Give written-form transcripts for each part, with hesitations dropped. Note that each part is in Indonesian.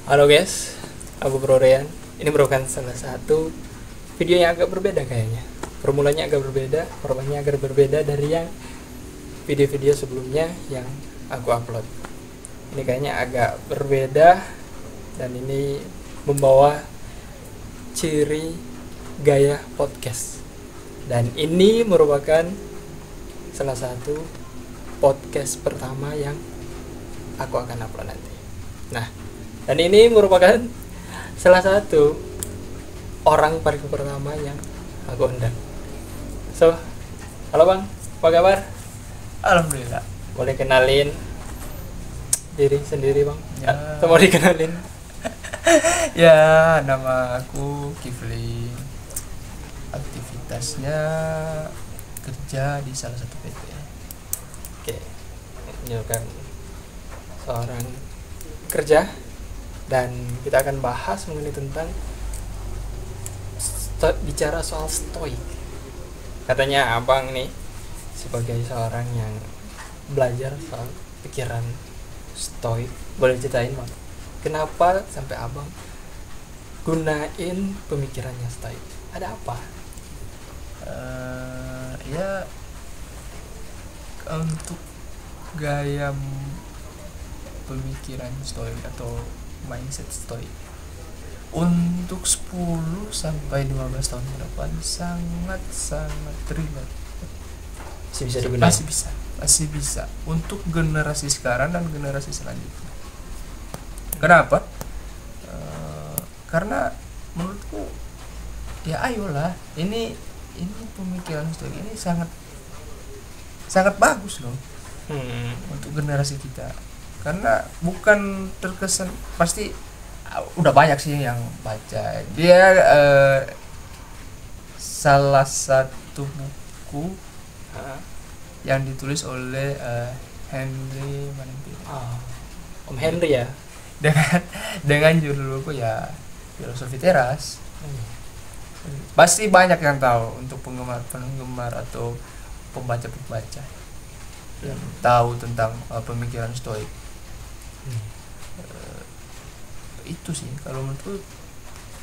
Halo guys, aku Bro Rian. Ini merupakan salah satu video yang agak berbeda kayaknya. Formulanya agak berbeda, formatnya agak berbeda dari yang video-video sebelumnya yang aku upload. Ini kayaknya agak berbeda dan ini membawa ciri gaya podcast. Dan ini merupakan salah satu podcast pertama yang aku akan upload nanti. Nah, dan ini merupakan salah satu orang paling pertama yang aku undang. So, halo Bang, apa kabar? Alhamdulillah. Boleh kenalin diri sendiri Bang? Ya. Atau mau dikenalin? Ya, nama aku Kifli. Aktivitasnya kerja di salah satu PT. Oke, ini kan seorang kerja dan kita akan bahas mengenai tentang bicara soal stoik. Katanya abang nih sebagai seorang yang belajar soal pikiran stoik, boleh ceritain Bang, kenapa sampai abang gunain pemikirannya stoik? Ada apa? Ya, untuk gaya pemikiran stoik atau mindset stoik untuk 10 sampai 15 tahun ke depan sangat relate. Masih bisa digunakan? Masih bisa untuk generasi sekarang dan generasi selanjutnya. Kenapa? Karena menurutku ya ayolah, ini pemikiran stoik ini sangat bagus loh untuk generasi kita. Karena bukan terkesan, pasti udah banyak sih yang baca dia. Salah satu buku yang ditulis oleh Henry Om Henry ya, dengan judul buku ya Filosofi Teras. Pasti banyak yang tahu untuk penggemar atau pembaca yang tahu tentang pemikiran stoik. Itu sih kalau menurutku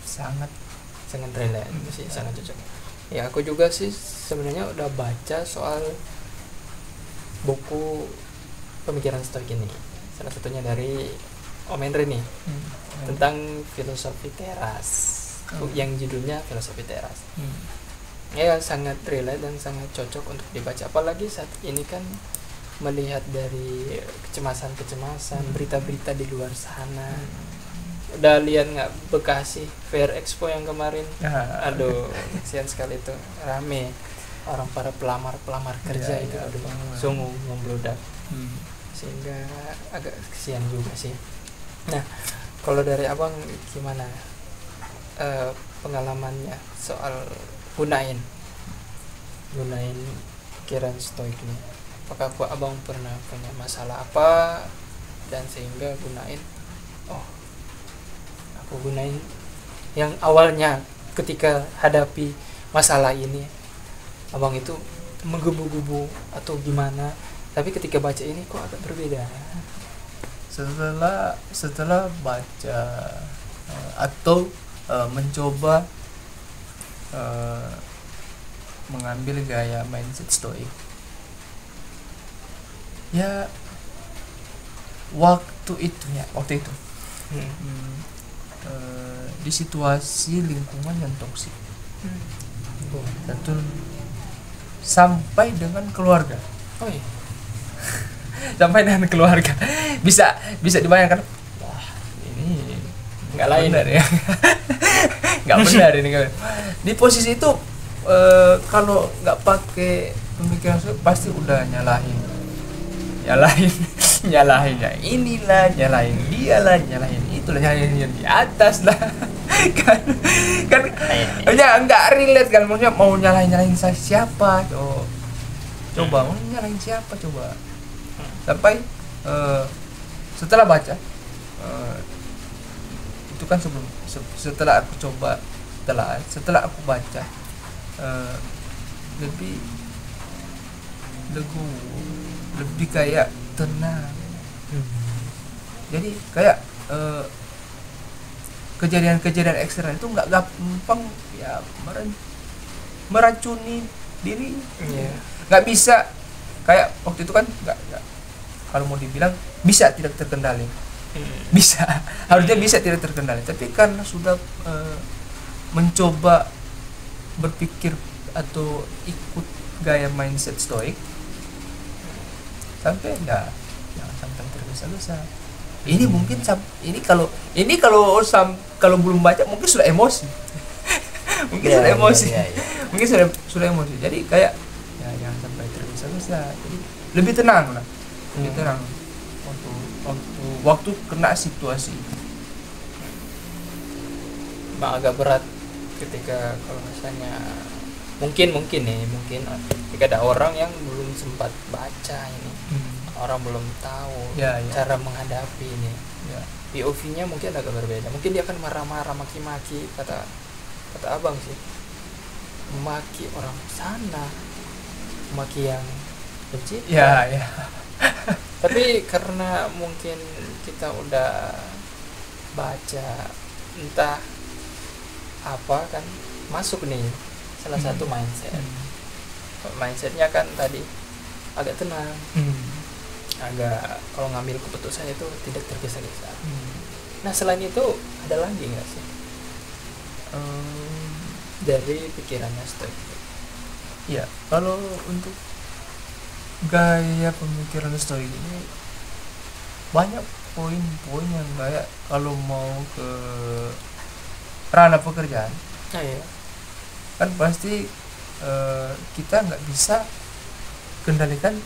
sangat relate sih, sangat cocok. Ya aku juga sih sebenarnya udah baca soal buku pemikiran stoik ini. Salah satunya dari Om Henry nih, tentang filosofi teras, yang judulnya Filosofi Teras. Ya sangat relate dan sangat cocok untuk dibaca, apalagi saat ini kan melihat dari kecemasan berita-berita di luar sana. Udah lihat nggak Bekasi Fair Expo yang kemarin? Aduh, kasihan sekali itu, rame orang para pelamar kerja itu. Aduh, sungguh membludak. Sehingga agak kasihan juga sih. Nah, kalau dari abang gimana pengalamannya soal gunain pikiran stoik ini? Apakah abang pernah punya masalah apa dan sehingga aku gunain yang awalnya ketika hadapi masalah ini abang itu menggebu-gebu atau gimana, tapi ketika baca ini kok agak berbeda? Setelah baca atau mencoba mengambil gaya mindset stoik, ya waktu itu di situasi lingkungan yang toksik, tentu sampai dengan keluarga. Sampai dengan keluarga bisa dibayangkan, wah ini nggak lain ya. Nggak benar ini kan. Di posisi itu kalau nggak pakai pemikiran pasti udah nyalahin ya inilah, nyalahin dialah, nyalahin itulah, nyalahin yang di atas lah. kan ya nggak relate kan, maksudnya mau nyalahin siapa coba mau nyalahin siapa coba. Sampai setelah baca itu kan setelah aku baca lebih lebih kayak tenang. Jadi kayak kejadian-kejadian eksternal itu nggak gampang ya meracuni diri. Nggak bisa kayak waktu itu kan nggak kalau mau dibilang bisa tidak terkendali, bisa harusnya bisa tidak terkendali, tapi karena sudah mencoba berpikir atau ikut gaya mindset stoik sampai ya sampai tergesa-gesa. Ini mungkin ini kalau belum baca mungkin sudah emosi. Mungkin sudah emosi. Mungkin sudah emosi. Jadi kayak ya jangan sampai tergesa-gesa. Jadi lebih tenang lah. Lebih tenang waktu kena situasi. Agak berat ketika kalau misalnya mungkin ketika ada orang yang belum sempat baca ini, orang belum tahu cara menghadapi ini, POV-nya mungkin agak berbeda. Mungkin dia akan marah-marah, maki-maki, kata abang sih, maki orang sana, maki yang pencipta. Tapi karena mungkin kita udah baca entah apa kan, masuk nih salah satu mindsetnya kan tadi agak tenang, agak kalau ngambil keputusan itu tidak tergesa-gesa. Nah selain itu ada lagi nggak sih dari pikirannya Stoik? Ya kalau untuk gaya pemikiran Stoik ini banyak poin-poin yang kayak kalau mau ke ranah pekerjaan kan pasti kita nggak bisa kendalikan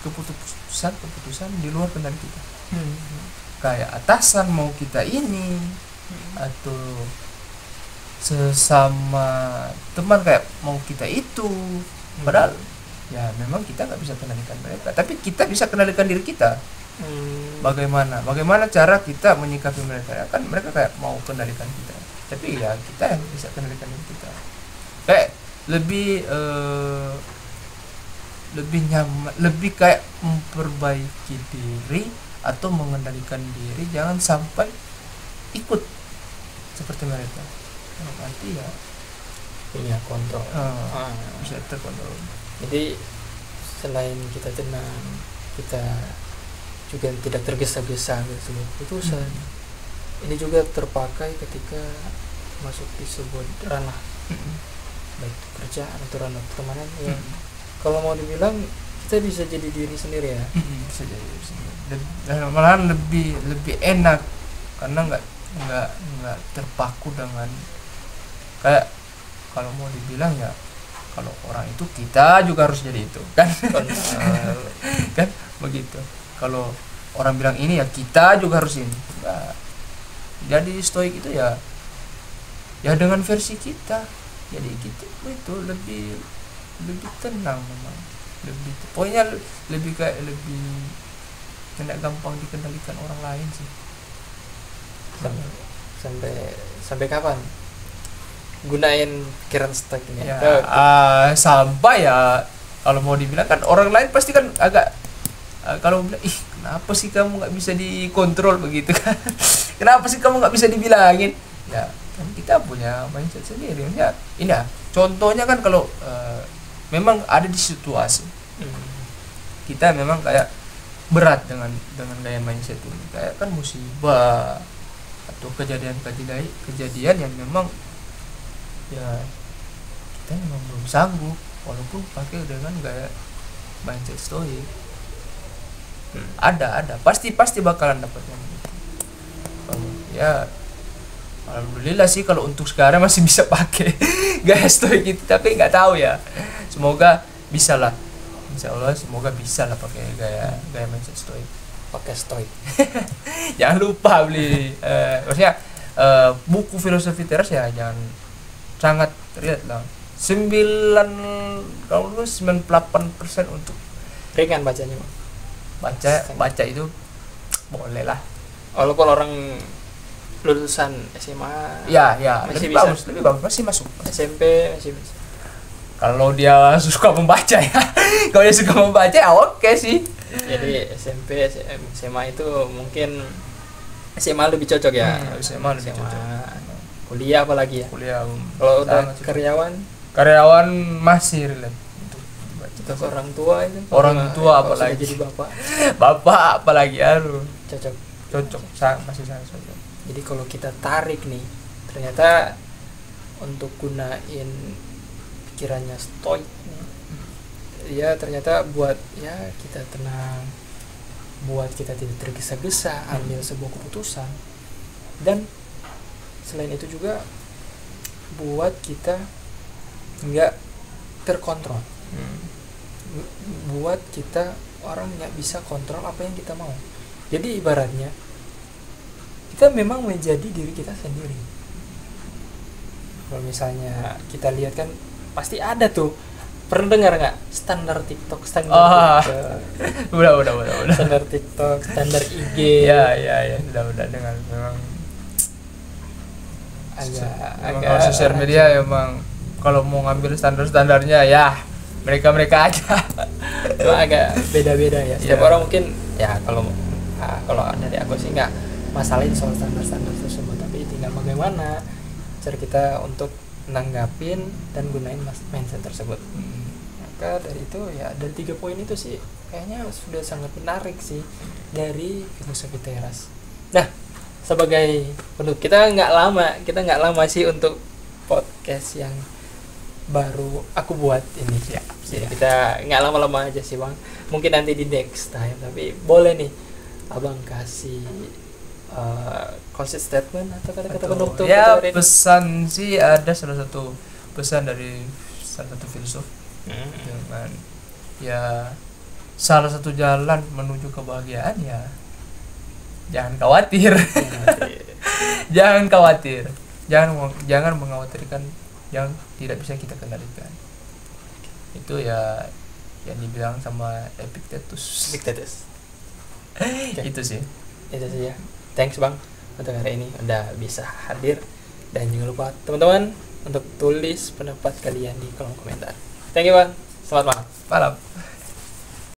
keputusan di luar kendali kita. Kayak atasan mau kita ini atau sesama teman kayak mau kita itu, padahal ya memang kita nggak bisa kendalikan mereka, tapi kita bisa kendalikan diri kita. Bagaimana cara kita menyikapi mereka, kan mereka kayak mau kendalikan kita, tapi ya kita yang bisa kendalikan diri kita. Kayak lebih nyaman, lebih kayak memperbaiki diri atau mengendalikan diri, jangan sampai ikut seperti mereka. Nanti ya punya kontrol, bisa terkontrol. Jadi selain kita tenang, kita juga tidak tergesa-gesa gitu keputusan. Ini juga terpakai ketika masuk di sebuah ranah baik kerjaan atau ranah pertemanan ya. Kalau mau dibilang kita bisa jadi diri sendiri ya. Bisa jadi diri sendiri. Dan malahan lebih enak karena nggak terpaku dengan kayak kalau mau dibilang ya kalau orang itu kita juga harus jadi itu kan. Kan begitu. Kalau orang bilang ini ya kita juga harus ini. Nah, jadi Stoik itu ya dengan versi kita. Jadi kita itu lebih tenang memang. Pokoknya lebih tidak gampang dikendalikan orang lain sih. Sampai kapan gunain pikiran Stoik ini? Sampai ya kalau mau dibilang kan orang lain pasti kan agak kalau bilang kenapa sih kamu nggak bisa dikontrol begitu kan? Kenapa sih kamu nggak bisa dibilangin? Ya kan kita punya mindset sendiri. Ya ini ya contohnya kan kalau memang ada di situasi kita memang kayak berat dengan gaya mindset ini, kayak kan musibah atau kejadian yang memang ya kita memang belum sanggup walaupun pakai dengan gaya mindset Stoik. Ada pasti bakalan dapat yang gitu. Ya alhamdulillah sih kalau untuk sekarang masih bisa pakai gaya Stoik gitu, tapi nggak tahu ya, semoga bisa lah, insya Allah semoga bisa lah pakai gaya mindset Stoik, pakai Stoik. Jangan lupa beli maksudnya buku filosofi teras ya, jangan sangat lihat lah 98% untuk ringan bacanya. Baca itu boleh lah walaupun orang lulusan SMA ya masih lebih bagus masih masuk. SMP masih bisa kalau dia suka membaca ya. Kalau dia suka membaca ya oke sih. Jadi SMP SMA itu mungkin SMA lebih cocok ya. SMA lebih cocok. Kuliah apalagi ya? Kuliah Kalau udah karyawan masih relate untuk orang tua itu. Orang tua apalagi jadi bapak apalagi cocok masih sangat cocok. Jadi kalau kita tarik nih, ternyata untuk gunain pikirannya stoik nih, ya ternyata buat ya kita tenang, buat kita tidak tergesa-gesa ambil sebuah keputusan, dan selain itu juga buat kita nggak terkontrol, buat kita orang nggak bisa kontrol apa yang kita mau. Jadi ibaratnya kita memang menjadi diri kita sendiri. Kalau misalnya kita lihat kan pasti ada tuh, pernah dengar nggak standar TikTok, standar udah standar TikTok, standar IG. ya udah dengar. Memang agak sosial media emang kalau mau ngambil standarnya ya mereka aja. Itu agak beda-beda ya. Setiap orang mungkin ya kalau dari aku sih nggak masalahin soal standar tersebut, tapi tinggal bagaimana cara kita untuk nanggapin dan gunain mindset tersebut. Maka dari itu ya, dari 3 poin itu sih kayaknya sudah sangat menarik sih dari filosofi teras. Nah, sebagai penutup, kita nggak lama sih untuk podcast yang baru aku buat ini ya. Jadi kita nggak lama-lama aja sih Bang, mungkin nanti di next time, tapi boleh nih Abang kasih closing statement atau kata-kata penutup ya. Pesan sih, ada salah satu pesan dari salah satu filsuf dengan ya salah satu jalan menuju kebahagiaan ya jangan khawatir. jangan mengkhawatirkan yang tidak bisa kita kendalikan. Itu ya yang dibilang sama Epictetus. Okay. Itu sih ya. Thanks Bang untuk hari ini udah bisa hadir, dan jangan lupa teman-teman untuk tulis pendapat kalian di kolom komentar. Thank you Bang. Selamat malam.